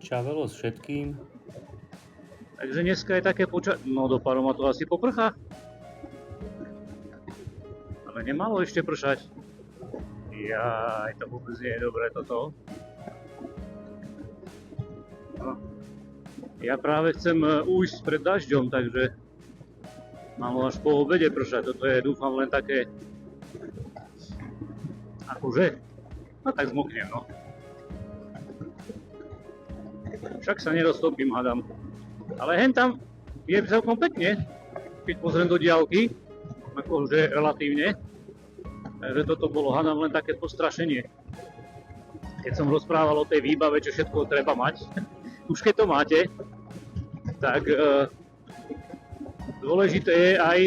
Čavelo s všetkým. Takže dneska je také no do pár ma to asi poprchá. Ale nemalo ešte pršať. Jaj, to vôbec nie je dobré toto. No. Ja práve chcem ujsť pred dažďom, takže malo až po obede pršať. Toto je, dúfam, len také... Akože? No tak zmoknem, no. Však sa neroztopím, hádam. Ale hen tam je celkom pekne, keď pozriem do diaľky, akože relatívne. Takže toto bolo, hádam, len také postrašenie. Keď som rozprával o tej výbave, čo všetko treba mať, už keď to máte, tak dôležité je aj,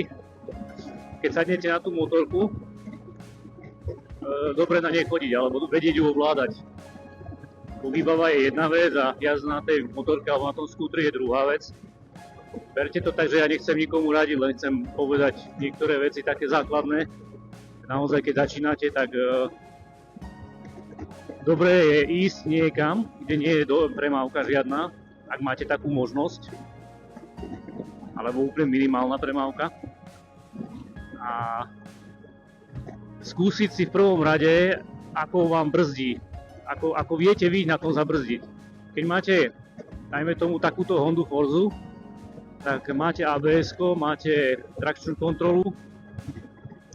keď sadnete na tú motorku, dobre na nej chodiť, alebo vedieť ju ovládať. Výbava je jedna vec a jazda na tej motorke alebo na tom skútri je druhá vec. Berte to tak, že ja nechcem nikomu radiť, len chcem povedať niektoré veci také základné. Naozaj, keď začínate, tak dobré je ísť niekam, kde nie je premávka žiadna, ak máte takú možnosť, alebo úplne minimálna premávka. A skúsiť si v prvom rade, ako vám brzdí. Ako viete vy na tom zabrzdiť. Keď máte, dajme tomu, takúto Hondu Forzu, tak máte ABS-ko, máte trakčnú kontrolu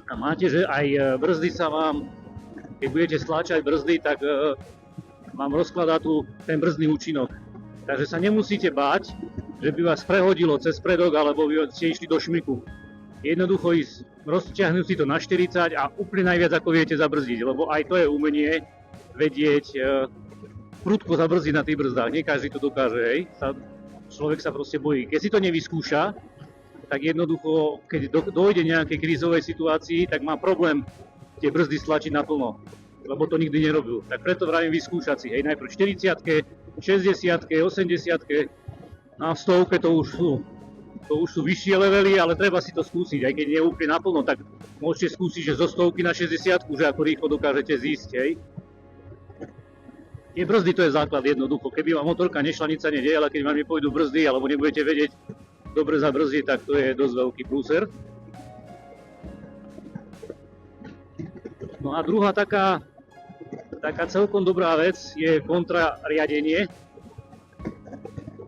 a máte, že aj brzdy sa vám, keď budete stláčať brzdy, tak vám rozkladá ten brzdný účinok. Takže sa nemusíte báť, že by vás prehodilo cez predok alebo by ste išli do šmiku. Jednoducho ísť, rozťahnuť si to na 40 a úplne najviac ako viete zabrzdiť, lebo aj to je umenie vedieť prudko zabrzdiť na tých brzdách. Nie každý to dokáže, hej. Človek sa proste bojí. Keď si to nevyskúša, tak jednoducho, keď dojde nejakej krízovej situácii, tak má problém tie brzdy stlačiť naplno, lebo to nikdy nerobil. Tak preto vravím vyskúšať si, hej, najprv 40-ke, 60-ke, 80-ke, a v 100-ke to už sú vyššie levely, ale treba si to skúsiť, aj keď nie je úplne naplno, tak môžete skúsiť, že zo 100-ky na 60-ku, že ako rýchlo dokážete zísť, hej. Tie brzdy to je základ jednoducho. Keby vám motorka nešla, nič sa nedieje, ale keď vám nepôjdu brzdy alebo nebudete vedieť dobre zabrzdiť, tak to je dosť veľký prúser. No a druhá taká celkom dobrá vec je kontrariadenie.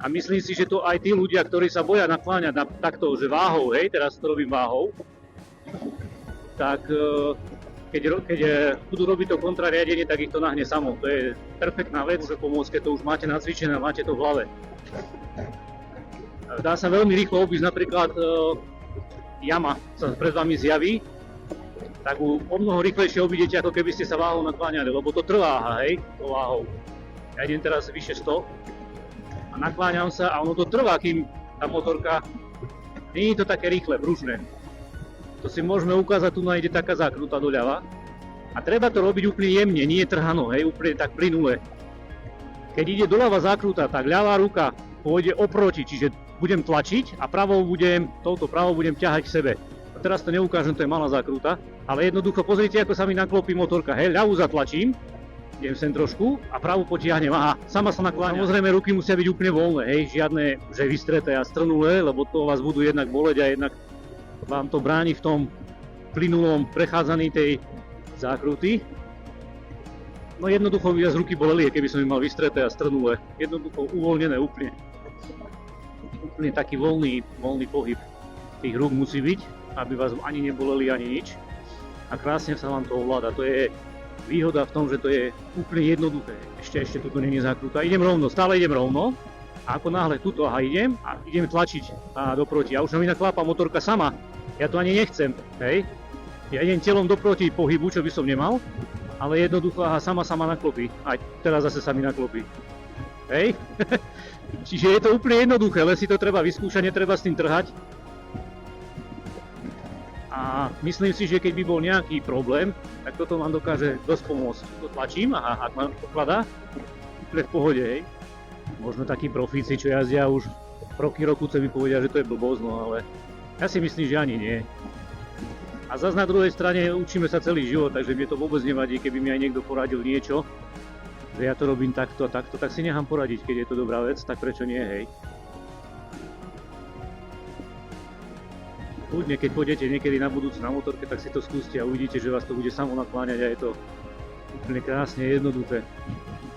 A myslím si, že to aj tí ľudia, ktorí sa boja nakláňať takto, že váhou, hej, teraz to robím váhou, tak keď budú robiť to kontrariadenie, tak ich to nahne samo. To je perfektná vec, že pomôcť, keď to už máte nacvičené, máte to v hlave. Dá sa veľmi rýchlo obísť, napríklad jama sa pred vami zjaví, tak o mnoho rýchlejšie obídete, ako keby ste sa váhou nakláňali, lebo to trvá, hej, to váhou. Ja idem teraz vyše 100 a nakláňam sa a ono to trvá, kým tá motorka, nie je to také rýchle, pružné. To si môžeme ukázať, tu ide taká zákruta doľava. A treba to robiť úplne jemne, nie trhano, hej, úplne tak plynule. Keď ide doľava zákruta, tak ľavá ruka pôjde oproti, čiže budem tlačiť a touto pravou budem ťahať k sebe. A teraz to neukážem, to je malá zákruta, ale jednoducho pozrite, ako sa mi naklopí motorka, hej, ľavú zatlačím, idem sem trošku a pravú potiahnem, aha, sama sa nakláňa. Samozrejme, ruky musia byť úplne voľné, hej, žiadne, že vystreté a strnulé, lebo to vás budú jednak boleť a jednak vám to bráni v tom plynulom prechádzaní tej zákruty. No jednoducho by vás ruky boleli, keby som ich mal vystreté a strnulé. Jednoducho uvoľnené úplne. Úplne taký voľný pohyb tých rúk musí byť, aby vás ani neboleli, ani nič. A krásne sa vám to ovláda. To je výhoda v tom, že to je úplne jednoduché. Ešte toto nie je zákruta. Idem rovno, stále idem rovno. A ako náhle tuto idem tlačiť doproti. A už sa mi naklápa motorka sama. Ja to ani nechcem, hej. Ja idem telom doproti pohybu, čo by som nemal, ale jednoducho sama naklopí. Aj teraz zase sa mi naklopí. Hej. Čiže je to úplne jednoduché, len si to treba vyskúšať, netreba s tým trhať. A myslím si, že keď by bol nejaký problém, tak toto vám dokáže dosť pomôcť. To tlačím, ak ma pokladá, úplne v pohode, hej. Možno takí profíci, čo jazdia už roky mi povedia, že to je blbosť, no ale ja si myslím, že ani nie. A zase na druhej strane učíme sa celý život, takže mne to vôbec nevadí, keby mi aj niekto poradil niečo, že ja to robím takto a takto, tak si nechám poradiť, keď je to dobrá vec, tak prečo nie, hej. Kľudne, keď pôjdete niekedy na budúcu na motorke, tak si to skúste a uvidíte, že vás to bude samo nakláňať a je to úplne krásne jednoduché.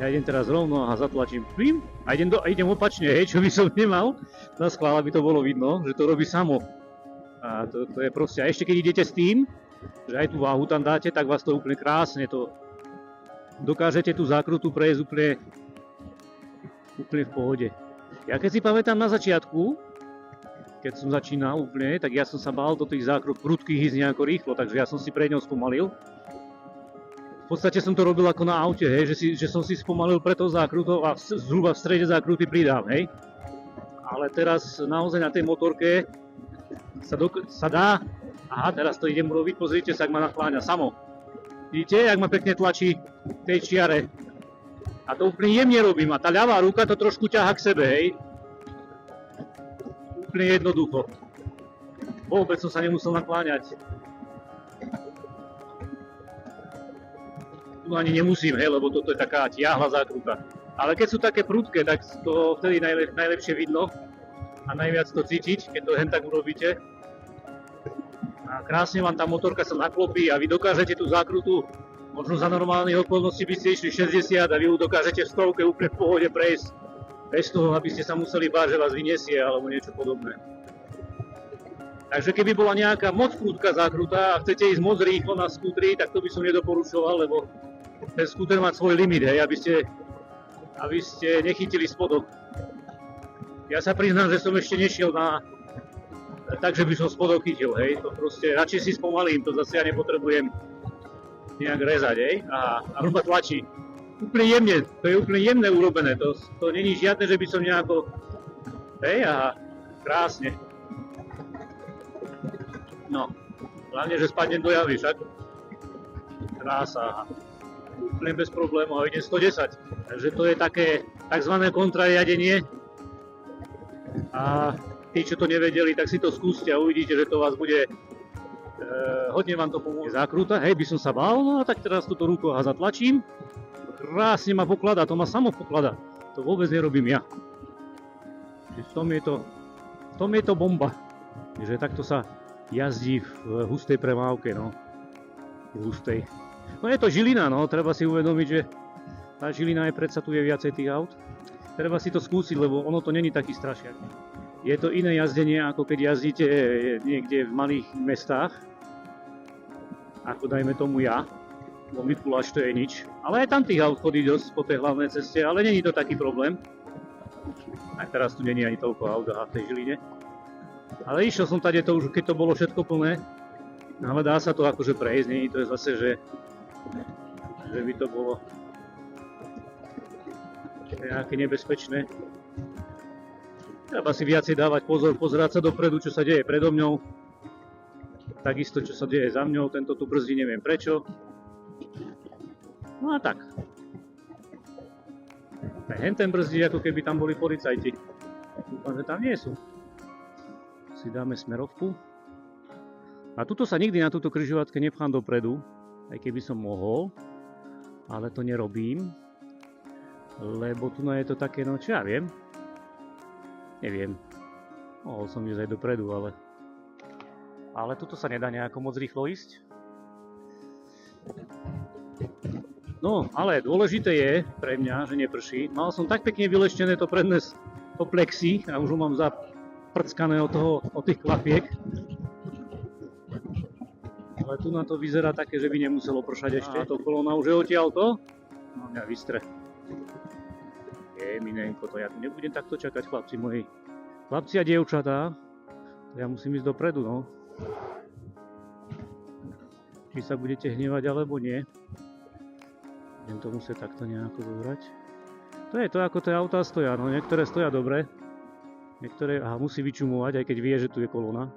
Ja idem teraz rovno a zatlačím plyn a idem opačne, hej, čo by som nemal. Na schvál, aby to bolo vidno, že to robí samo. A to je proste, a ešte keď idete s tým, že aj tú váhu tam dáte, tak vás to úplne krásne to dokážete tú zákrutu prejsť úplne v pohode. Ja keď si pamätám na začiatku, keď som začínal úplne, tak ja som sa bál do tých zákrut prudkých ísť nejako rýchlo, takže ja som si pred ňou spomalil. V podstate som to robil ako na aute, hej, že som si spomalil pre tou zákrutou a zhruba v strede zákruty pridám, hej. Ale teraz naozaj na tej motorke sa dá, aha, teraz to idem urobiť, pozrite sa, ak ma nakláňa samo. Vidíte, jak ma pekne tlačí v tej čiare. A to úplne jemne robím a tá ľavá ruka to trošku ťaha k sebe, hej. Úplne jednoducho. Vôbec som sa nemusel nakláňať. Tu ani nemusím, hej, lebo toto je taká tiahla zákruta. Ale keď sú také prudké, tak to vtedy najlepšie vidno a najviac to cítiť, keď to hen tak urobíte. A krásne vám tá motorka sa naklopí a vy dokážete tú zákrutu, možno za normálnych okolností by ste išli 60 a vy ju dokážete v stovke úplne v pohode prejsť. Bez toho, aby ste sa museli báť, že vás vyniesie alebo niečo podobné. Takže keby bola nejaká moc prudká zákruta a chcete ísť moc rýchlo na skútri, tak to by som nedoporučoval, lebo ten skúter má svoj limit, hej, aby ste nechytili spodok. Ja sa priznám, že som ešte nešiel takže by som spodok chytil, hej, to proste radšej si spomalím, to zase ja nepotrebujem nejak rezať, hej, a ruka tlačí. Úplne jemne, to je úplne jemné urobené, to není žiadne, že by som nejako, hej, a krásne. No, hlavne, že spadnem do javy, však. Krása, úplne bez problémov, idem 110, takže to je také takzvané kontrariadenie. A tí, čo to nevedeli, tak si to skúste a uvidíte, že to vás bude, hodne vám to pomôže. Zákruta, hej, by som sa bál, no a tak teraz túto ruku a zatlačím. Krásne ma poklada, to ma samo poklada. To vôbec nerobím ja. V tom je to bomba. Že takto sa jazdí v hustej premávke, no. V hustej. No je to Žilina, no, treba si uvedomiť, že tá Žilina je predsa tu je viacej tých aut. Treba si to skúsiť, lebo ono to není taký strašiak. Je to iné jazdenie, ako keď jazdíte niekde v malých mestách. Ako dajme tomu ja. Bo Mikuláš to je nič. Ale aj tam tých aut chodí dosť po tej hlavnej ceste, ale není to taký problém. Aj teraz tu není ani toľko aut v tej Žiline. Ale išiel som tady to už, keď to bolo všetko plné. Ale dá sa to akože prejsť, není to je zase, že by to bolo nejaké nebezpečné. Treba si viacej dávať pozor, pozerať sa dopredu, čo sa deje predo mňou. Takisto, čo sa deje za mňou, tento tu brzdí, neviem prečo. No a tak. Henten brzdí, ako keby tam boli policajti. Dúfam, že tam nie sú. Si dáme smerovku. A tuto sa nikdy na túto križovatke nepchám dopredu, aj keby som mohol, ale to nerobím. Lebo tu je to také, no čo ja viem. Neviem. Mohol som ísť aj dopredu, ale tuto sa nedá nejako moc rýchlo ísť. No, ale dôležité je pre mňa, že neprší. Mal som tak pekne vyleštené to predné plexi a už ho mám zaprckané od tých klapiek. Ale tu na to vyzerá také, že by nemuselo pršať ešte. A to kolona už je odtiaľto. No mňa vystre. Minenko, to ja tu nebudem takto čakať, chlapci moji. Chlapci a dievčatá, to ja musím ísť dopredu, no. Či sa budete hnevať, alebo nie. Budem to musieť takto nejako zobrať. To je to, ako tie autá stoja, no. Niektoré stoja dobre. Niektoré, musí vyčumovať, aj keď vie, že tu je kolona.